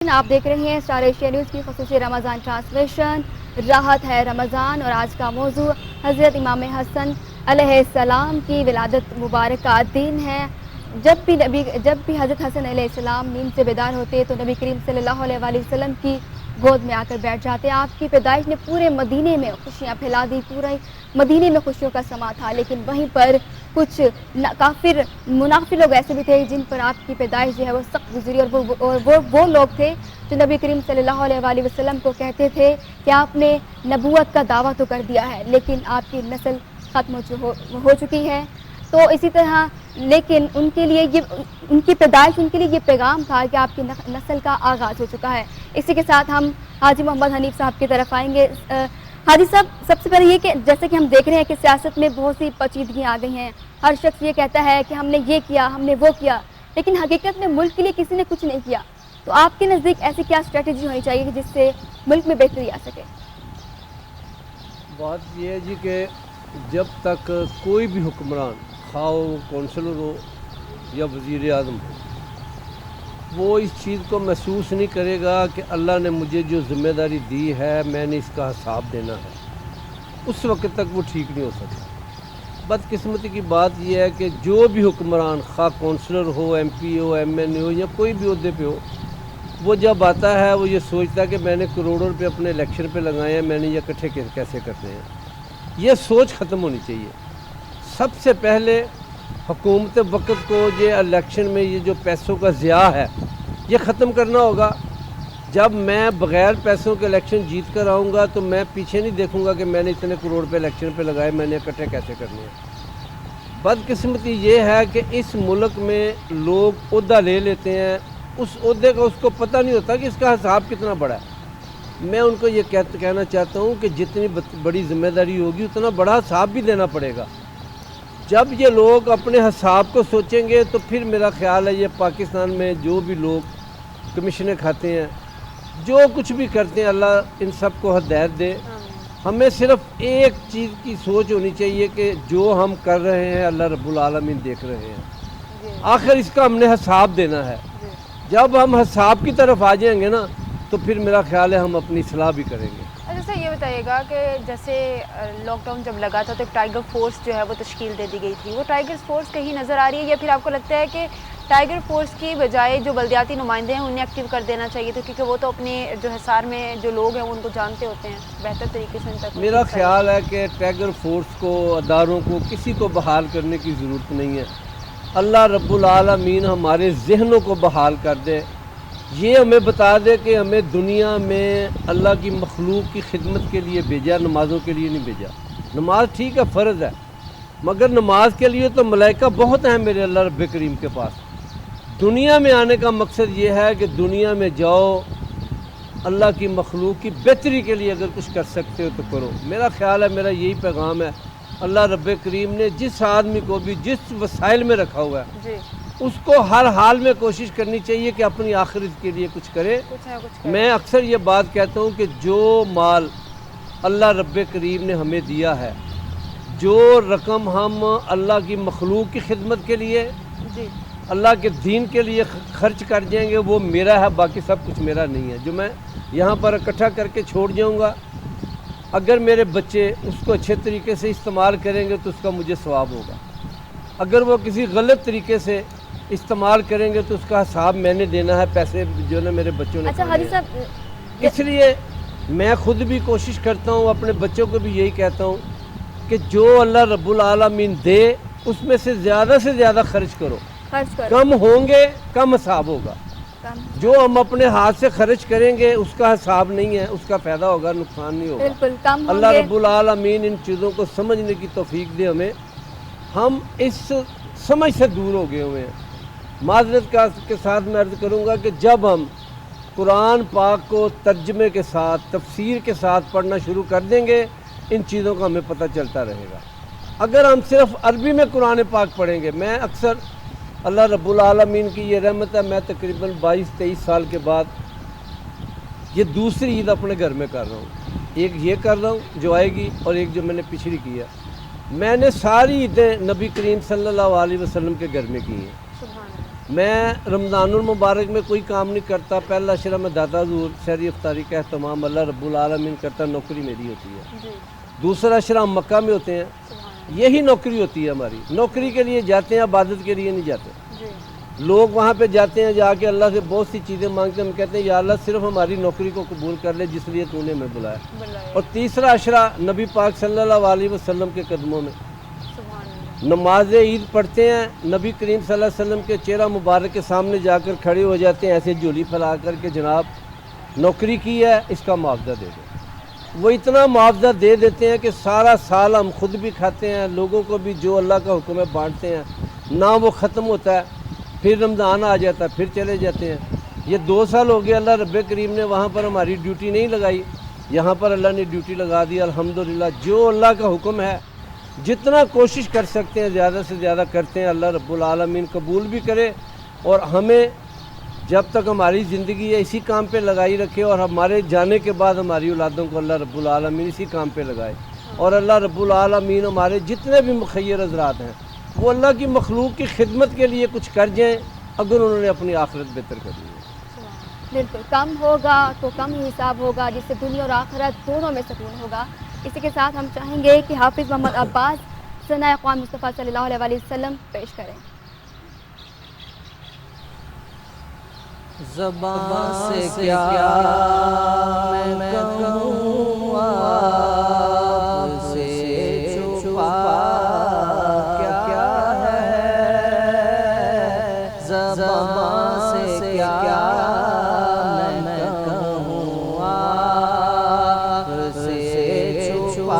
آپ دیکھ رہے ہیں اسٹار ایشیا نیوز کی خصوصی رمضان ٹرانسمیشن راحت ہے رمضان، اور آج کا موضوع حضرت امام حسن علیہ السلام کی ولادت مبارک کا دن ہے۔ جب بھی حضرت حسن علیہ السلام نیند سے بیدار ہوتے تو نبی کریم صلی اللہ علیہ وآلہ وسلم کی گود میں آ کر بیٹھ جاتے۔ آپ کی پیدائش نے پورے مدینے میں خوشیاں پھیلا دی، پورے مدینے میں خوشیوں کا سما تھا، لیکن وہیں پر کچھ کافر منافق لوگ ایسے بھی تھے جن پر آپ کی پیدائش جو ہے وہ سخت گزری، اور وہ لوگ تھے جو نبی کریم صلی اللہ علیہ وآلہ وسلم کو کہتے تھے کہ آپ نے نبوت کا دعویٰ تو کر دیا ہے لیکن آپ کی نسل ختم ہو چکی ہے۔ تو اسی طرح لیکن ان کے لیے ان کی پیدائش ان کے لیے یہ پیغام تھا کہ آپ کی نسل کا آغاز ہو چکا ہے۔ اسی کے ساتھ ہم حاجی محمد حنیف صاحب کی طرف آئیں گے۔ حاجی صاحب، سب سے پہلے یہ کہ جیسے کہ ہم دیکھ رہے ہیں کہ سیاست میں بہت سی پیچیدگیاں آ گئی ہیں، ہر شخص یہ کہتا ہے کہ ہم نے یہ کیا، ہم نے وہ کیا، لیکن حقیقت میں ملک کے لیے کسی نے کچھ نہیں کیا۔ تو آپ کے نزدیک ایسی کیا اسٹریٹجی ہونی چاہیے کہ جس سے ملک میں بہتری آ سکے؟ بات یہ ہے جی کہ جب تک کوئی بھی حکمران، خواہ ہو کونسلر ہو یا وزیر اعظم ہو، وہ اس چیز کو محسوس نہیں کرے گا کہ اللہ نے مجھے جو ذمہ داری دی ہے میں نے اس کا حساب دینا ہے، اس وقت تک وہ ٹھیک نہیں ہو سکتا۔ بدقسمتی کی بات یہ ہے کہ جو بھی حکمران، خواہ کونسلر ہو، ایم پی ہو، ایم این اے ہو یا کوئی بھی عہدے پہ ہو، وہ جب آتا ہے وہ یہ سوچتا ہے کہ میں نے کروڑوں روپے اپنے الیکشن پہ لگائے ہیں، میں نے یہ اکٹھے کیسے کرنے ہیں۔ یہ سوچ ختم ہونی چاہیے۔ سب سے پہلے حکومت وقت کو یہ الیکشن میں یہ جو پیسوں کا ضیاع ہے یہ ختم کرنا ہوگا۔ جب میں بغیر پیسوں کے الیکشن جیت کر آؤں گا تو میں پیچھے نہیں دیکھوں گا کہ میں نے اتنے کروڑ روپے الیکشن پہ لگائے، میں نے اکٹھے کیسے کرنے ہیں۔ بدقسمتی یہ ہے کہ اس ملک میں لوگ عہدہ لے لیتے ہیں، اس عہدے کا اس کو پتہ نہیں ہوتا کہ اس کا حساب کتنا بڑا ہے۔ میں ان کو یہ کہنا چاہتا ہوں کہ جتنی بڑی ذمہ داری ہوگی اتنا بڑا حساب بھی دینا پڑے گا۔ جب یہ لوگ اپنے حساب کو سوچیں گے تو پھر میرا خیال ہے یہ پاکستان میں جو بھی لوگ کمیشنیں کھاتے ہیں، جو کچھ بھی کرتے ہیں، اللہ ان سب کو ہدایت دے۔ ہمیں صرف ایک چیز کی سوچ ہونی چاہیے کہ جو ہم کر رہے ہیں اللہ رب العالمین دیکھ رہے ہیں، آخر اس کا ہم نے حساب دینا ہے۔ جب ہم حساب کی طرف آ جائیں گے نا تو پھر میرا خیال ہے ہم اپنی اصلاح بھی کریں گے۔ جیسے یہ بتائیے گا کہ جیسے لاک ڈاؤن جب لگا تھا تو ایک ٹائیگر فورس جو ہے وہ تشکیل دے دی گئی تھی، وہ ٹائیگر فورس کہیں نظر آ رہی ہے یا پھر آپ کو لگتا ہے کہ ٹائیگر فورس کی بجائے جو بلدیاتی نمائندے ہیں انہیں ایکٹیو کر دینا چاہیے تھا، کیونکہ وہ تو اپنے جو حصار میں جو لوگ ہیں ان کو جانتے ہوتے ہیں بہتر طریقے سے ان تک؟ میرا خیال ہے کہ ٹائیگر فورس کو، اداروں کو، کسی کو بحال کرنے کی ضرورت نہیں ہے۔ اللہ رب العالمین ہمارے ذہنوں کو بحال کر دے، یہ ہمیں بتا دے کہ ہمیں دنیا میں اللہ کی مخلوق کی خدمت کے لیے بھیجا، نمازوں کے لیے نہیں بھیجا۔ نماز ٹھیک ہے، فرض ہے، مگر نماز کے لیے تو ملائکہ بہت ہیں میرے اللہ رب کریم کے پاس۔ دنیا میں آنے کا مقصد یہ ہے کہ دنیا میں جاؤ، اللہ کی مخلوق کی بہتری کے لیے اگر کچھ کر سکتے ہو تو کرو۔ میرا خیال ہے، میرا یہی پیغام ہے۔ اللہ رب کریم نے جس آدمی کو بھی جس وسائل میں رکھا ہوا ہے اس کو ہر حال میں کوشش کرنی چاہیے کہ اپنی آخرت کے لیے کچھ کرے۔ میں اکثر یہ بات کہتا ہوں کہ جو مال اللہ رب کریم نے ہمیں دیا ہے، جو رقم ہم اللہ کی مخلوق کی خدمت کے لیے، اللہ کے دین کے لیے خرچ کر جائیں گے وہ میرا ہے، باقی سب کچھ میرا نہیں ہے۔ جو میں یہاں پر اکٹھا کر کے چھوڑ جاؤں گا، اگر میرے بچے اس کو اچھے طریقے سے استعمال کریں گے تو اس کا مجھے ثواب ہوگا، اگر وہ کسی غلط طریقے سے استعمال کریں گے تو اس کا حساب میں نے دینا ہے، پیسے جو نا میرے بچوں نے کھانے ہیں۔ اس لیے میں خود بھی کوشش کرتا ہوں، اپنے بچوں کو بھی یہی کہتا ہوں کہ جو اللہ رب العالمین دے اس میں سے زیادہ خرچ کرو، کم ہوں گے کم حساب ہوگا۔ جو ہم اپنے ہاتھ سے خرچ کریں گے اس کا حساب نہیں ہے، اس کا فائدہ ہوگا، نقصان نہیں ہوگا۔ اللہ رب العالمین ان چیزوں کو سمجھنے کی توفیق دے ہمیں۔ ہم اس سمجھ سے دور ہو گئے ہوئے ہیں۔ معذرت کے ساتھ میں عرض کروں گا کہ جب ہم قرآن پاک کو ترجمے کے ساتھ، تفسیر کے ساتھ پڑھنا شروع کر دیں گے ان چیزوں کا ہمیں پتہ چلتا رہے گا۔ اگر ہم صرف عربی میں قرآن پاک پڑھیں گے، میں اکثر اللہ رب العالمین کی یہ رحمت ہے، میں تقریباً 22-23 سال کے بعد یہ دوسری عید اپنے گھر میں کر رہا ہوں۔ ایک یہ کر رہا ہوں جو آئے گی، اور ایک جو میں نے پچھلی کی ہے۔ میں نے ساری عیدیں نبی کریم صلی اللہ علیہ وسلم کے گھر میں کی ہیں۔ میں رمضان المبارک میں کوئی کام نہیں کرتا، پہلا اشرا میں داتا حضور سحری افطاری کا اہتمام اللہ رب العالمین کرتا، نوکری میری ہوتی ہے۔ جی دوسرا اشرا ہم مکہ میں ہوتے ہیں، سبحان یہی نوکری ہوتی ہے ہماری، نوکری کے لیے جاتے ہیں، عبادت کے لیے نہیں جاتے۔ اللہ جی لوگ وہاں پہ جاتے ہیں، جا کے اللہ سے بہت سی چیزیں مانگتے ہیں، ہم کہتے ہیں یا اللہ صرف ہماری نوکری کو قبول کر لے جس لیے تو نے ہمیں بلایا۔ بلائے اور تیسرا اشرا نبی پاک صلی اللہ علیہ وسلم کے قدموں میں، سبحان اللہ نماز عید پڑھتے ہیں، نبی کریم صلی اللہ علیہ وسلم کے چہرہ مبارک کے سامنے جا کر کھڑے ہو جاتے ہیں ایسے جھولی پھیلا کر کے جناب نوکری کی ہے، اس کا معاوضہ دے دو۔ وہ اتنا معاوضہ دے دیتے ہیں کہ سارا سال ہم خود بھی کھاتے ہیں، لوگوں کو بھی جو اللہ کا حکم ہے بانٹتے ہیں، نہ وہ ختم ہوتا ہے، پھر رمضان آ جاتا ہے، پھر چلے جاتے ہیں۔ یہ 2 سال ہو گئے اللہ رب کریم نے وہاں پر ہماری ڈیوٹی نہیں لگائی، یہاں پر اللہ نے ڈیوٹی لگا دی الحمدللہ۔ جو اللہ کا حکم ہے جتنا کوشش کر سکتے ہیں زیادہ سے زیادہ کرتے ہیں، اللہ رب العالمین قبول بھی کرے اور ہمیں جب تک ہماری زندگی ہے اسی کام پہ لگائی رکھے، اور ہمارے جانے کے بعد ہماری اولادوں کو اللہ رب العالمین اسی کام پہ لگائے، اور اللہ رب العالمین ہمارے جتنے بھی مخیر حضرات ہیں وہ اللہ کی مخلوق کی خدمت کے لیے کچھ کر جائیں اگر انہوں نے اپنی آخرت بہتر کرنی ہے۔ بالکل، کم ہوگا تو کم ہی حساب ہوگا جس سے دنیا اور آخرت دونوں میں سکون ہوگا۔ اسی کے ساتھ ہم چاہیں گے کہ حافظ محمد عباس ثناء اقوام مصطفیٰ صلی اللہ علیہ وسلم پیش کریں۔ زبان سے کیا میں کہوں آپ سے چھپا کیا ہے، زبان سے کیا میں کہوں آپ سے چھپا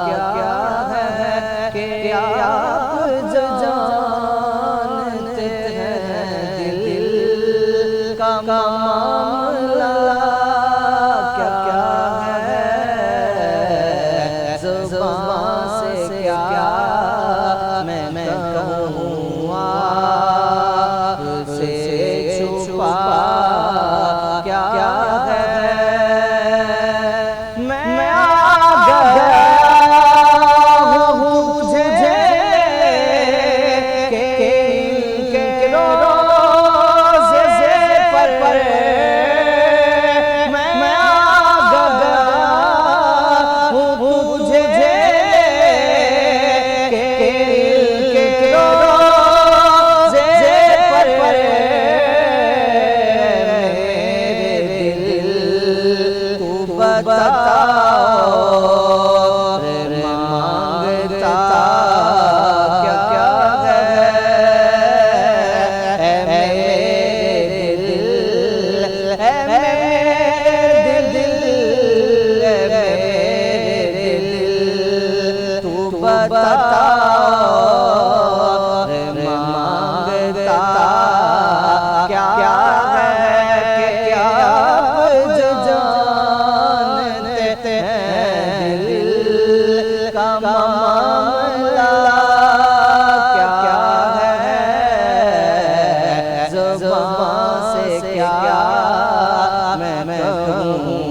کیا ہے، کہ آپ جانتے ہیں دل کا معاملہ کیا ہے، زبان سے کیا میں کہوں آپ سے چھپا کیا ہے، میں آ گیا ہوں تجھے کہ روزے پر میں آ گیا ہوں تجھے کہ روزے پر میرے دل تو بتا مانگتا کیا ہے، اے میرے دل، اے میرے دل، اے میرے دل تو بتا مانگتا کیا ہے، کہ آپ جانتے ہیں دل کا معاملہ کیا ہے، زبان سے کیا میں کہوں،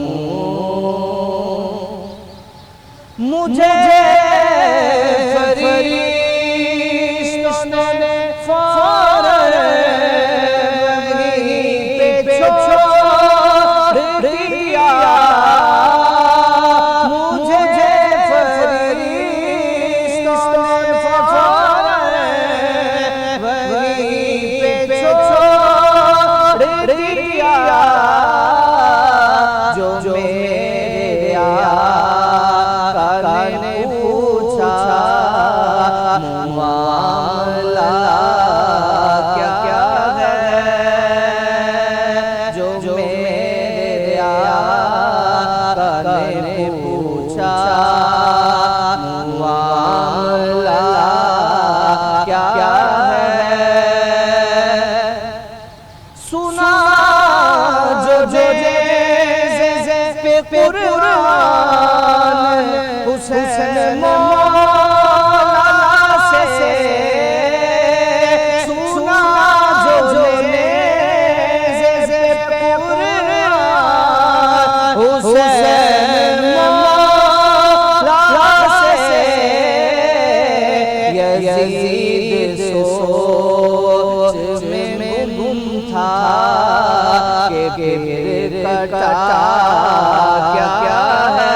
مجھے فرشتوں نے فوراً وہیں پہ چھوڑ دیا، مجھے فرشتوں نے فوراً وہیں پہ چھوڑ دیا، کہ میرے کٹا کیا ہے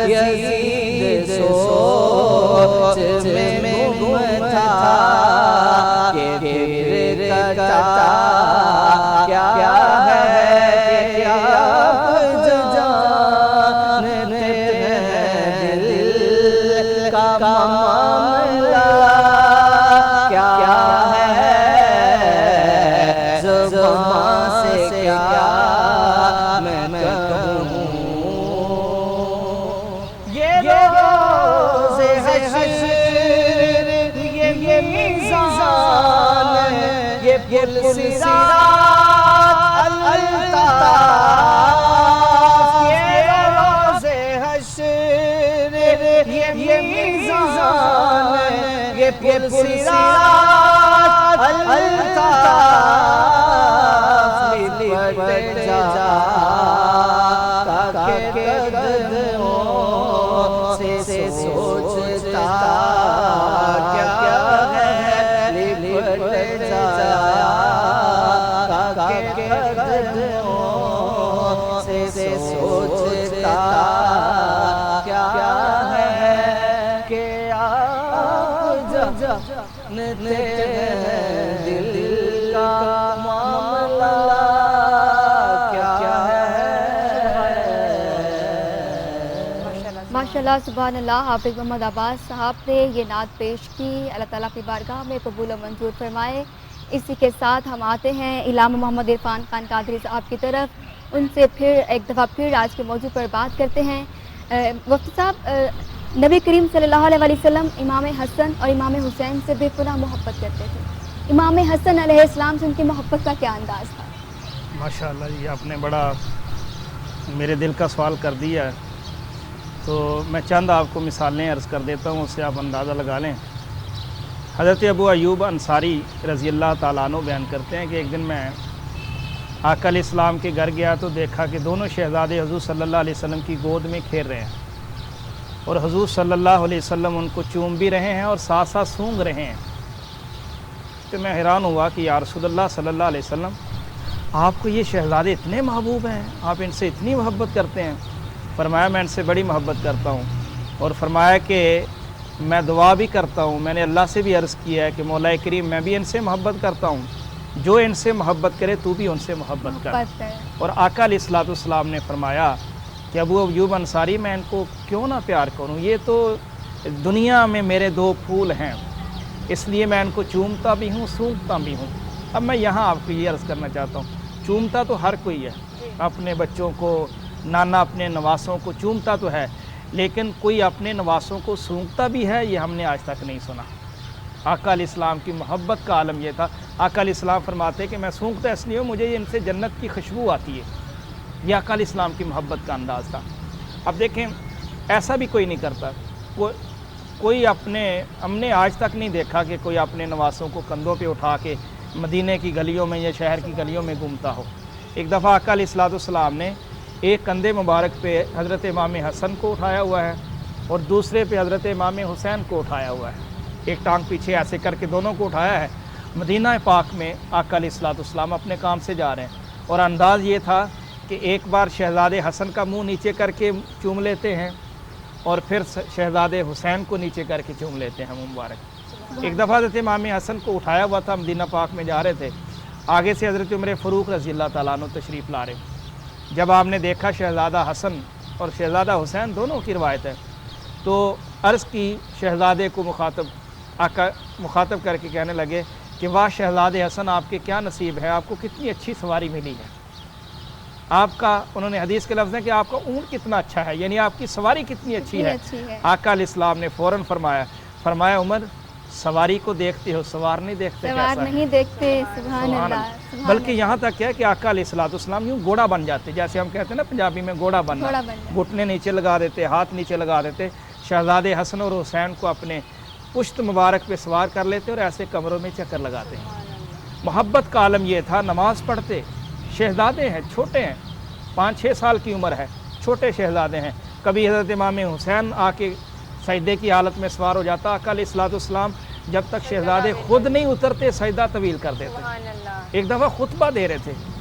یزید سوچ میں گم تھا کہ میرے کٹا کیا ہے کیا جانتے ہیں دل کا معاملہ کیا ہے زبان سے کیا میں کہوں یہ روز حشر یہ میزان یہ پل صراط الطاف یہ روز حشر یہ میزان یہ پل صراط الطاف لپٹ جا تاکہ قدموں سے سوچتا کیا ہے لپٹ جا تاکہ قدموں سے سوچتا کیا ہے کہ آپ جانتے ہیں دل کا معاملہ کیا ہے ماشاءاللہ سبحان اللہ. حافظ محمد عباس صاحب نے یہ نعت پیش کی. اللہ تعالیٰ کی بارگاہ میں قبول و منظور فرمائے. اسی کے ساتھ ہم آتے ہیں علامہ محمد عرفان خان قادری صاحب کی طرف. ان سے پھر ایک دفعہ پھر آج کے موضوع پر بات کرتے ہیں. مفتی صاحب، نبی کریم صلی اللہ علیہ وسلم امام حسن اور امام حسین سے بے پناہ محبت کرتے تھے. امام حسن علیہ السلام سے ان کی محبت کا کیا انداز تھا؟ ماشاءاللہ جی، آپ نے بڑا میرے دل کا سوال کر دیا ہے. تو میں چند آپ کو مثالیں عرض کر دیتا ہوں، اس سے آپ اندازہ لگا لیں. حضرت ابو ایوب انصاری رضی اللہ تعالیٰ عنہ بیان کرتے ہیں کہ ایک دن میں آقا علیہ السلام کے گھر گیا تو دیکھا کہ دونوں شہزادے حضور صلی اللہ علیہ وسلم کی گود میں کھیل رہے ہیں، اور حضور صلی اللہ علیہ وسلم ان کو چوم بھی رہے ہیں اور ساتھ ساتھ سونگ رہے ہیں. تو میں حیران ہوا کہ یا رسول اللہ صلی اللہ علیہ وسلم، آپ کو یہ شہزادے اتنے محبوب ہیں، آپ ان سے اتنی محبت کرتے ہیں؟ فرمایا میں ان سے بڑی محبت کرتا ہوں. اور فرمایا کہ میں دعا بھی کرتا ہوں، میں نے اللہ سے بھی عرض کیا ہے کہ مولا کریم میں بھی ان سے محبت کرتا ہوں، جو ان سے محبت کرے تو بھی ان سے محبت کر. اور آقا علیہ السلام نے فرمایا کہ ابو ایوب انصاری، میں ان کو کیوں نہ پیار کروں، یہ تو دنیا میں میرے دو پھول ہیں، اس لیے میں ان کو چومتا بھی ہوں سونگتا بھی ہوں. اب میں یہاں آپ کو یہ عرض کرنا چاہتا ہوں، چومتا تو ہر کوئی ہے، اپنے بچوں کو، نانا اپنے نواسوں کو چومتا تو ہے، لیکن کوئی اپنے نواسوں کو سونگتا بھی ہے، یہ ہم نے آج تک نہیں سنا. آقا علیہ السلام کی محبت کا عالم یہ تھا. آقا علیہ السلام فرماتے کہ میں سونگتا اس لیے ہوں، مجھے ان سے جنت کی خوشبو آتی ہے. یہ آقا علیہ السلام کی محبت کا انداز تھا. اب دیکھیں ایسا بھی کوئی نہیں کرتا، کوئی ہم نے آج تک نہیں دیکھا کہ کوئی اپنے نواسوں کو کندھوں پہ اٹھا کے مدینے کی گلیوں میں یا شہر کی گلیوں میں گھومتا ہو. ایک دفعہ آقا علیہ السلام نے ایک کندھے مبارک پہ حضرت امام حسن کو اٹھایا ہوا ہے اور دوسرے پہ حضرت امام حسین کو اٹھایا ہوا ہے. ایک ٹانگ پیچھے ایسے کر کے دونوں کو اٹھایا ہے. مدینہ پاک میں آقا علیہ السلام اپنے کام سے جا رہے ہیں، اور انداز یہ تھا کہ ایک بار شہزادے حسن کا منہ نیچے کر کے چوم لیتے ہیں اور پھر شہزادے حسین کو نیچے کر کے چوم لیتے ہیں منہ مبارک. ایک دفعہ حضرت امام حسن کو اٹھایا ہوا تھا، مدینہ پاک میں جا رہے تھے، آگے سے حضرت عمر فاروق رضی اللہ تعالیٰ عنہ تشریف لا رہے. جب آپ نے دیکھا شہزادہ حسن اور شہزادہ حسین دونوں کی روایت ہے، تو عرض کی شہزادے کو مخاطب کر کے کہنے لگے کہ واہ شہزادے حسن، آپ کے کیا نصیب ہے، آپ کو کتنی اچھی سواری ملی ہے. آپ کا، انہوں نے حدیث کے لفظ ہیں کہ آپ کا اونٹ کتنا اچھا ہے، یعنی آپ کی سواری کتنی اچھی ہے. آقا علیہ السلام نے فوراً فرمایا عمر، سواری کو دیکھتے ہو، سوار نہیں دیکھتے. سوار نہیں دیکھتے، سبحان اللہ. بلکہ یہاں تک ہے کہ آقا علیہ السلام یوں گھوڑا بن جاتے، جیسے ہم کہتے ہیں نا پنجابی میں گھوڑا بننا، گھٹنے نیچے لگا دیتے، ہاتھ نیچے لگا دیتے، شہزادے حسن اور حسین کو اپنے پشت مبارک پہ سوار کر لیتے اور ایسے کمروں میں چکر لگاتے ہیں. محبت کا عالم یہ تھا. نماز پڑھتے، شہزادے ہیں، چھوٹے ہیں، 5-6 سال کی عمر ہے، چھوٹے شہزادے ہیں. کبھی حضرت امام حسین آ کے سجدے کی حالت میں سوار ہو جاتا. آقا علیہ السلام جب تک شہزادے خود نہیں اترتے سجدہ طویل کر دیتے. ایک دفعہ خطبہ دے رہے تھے،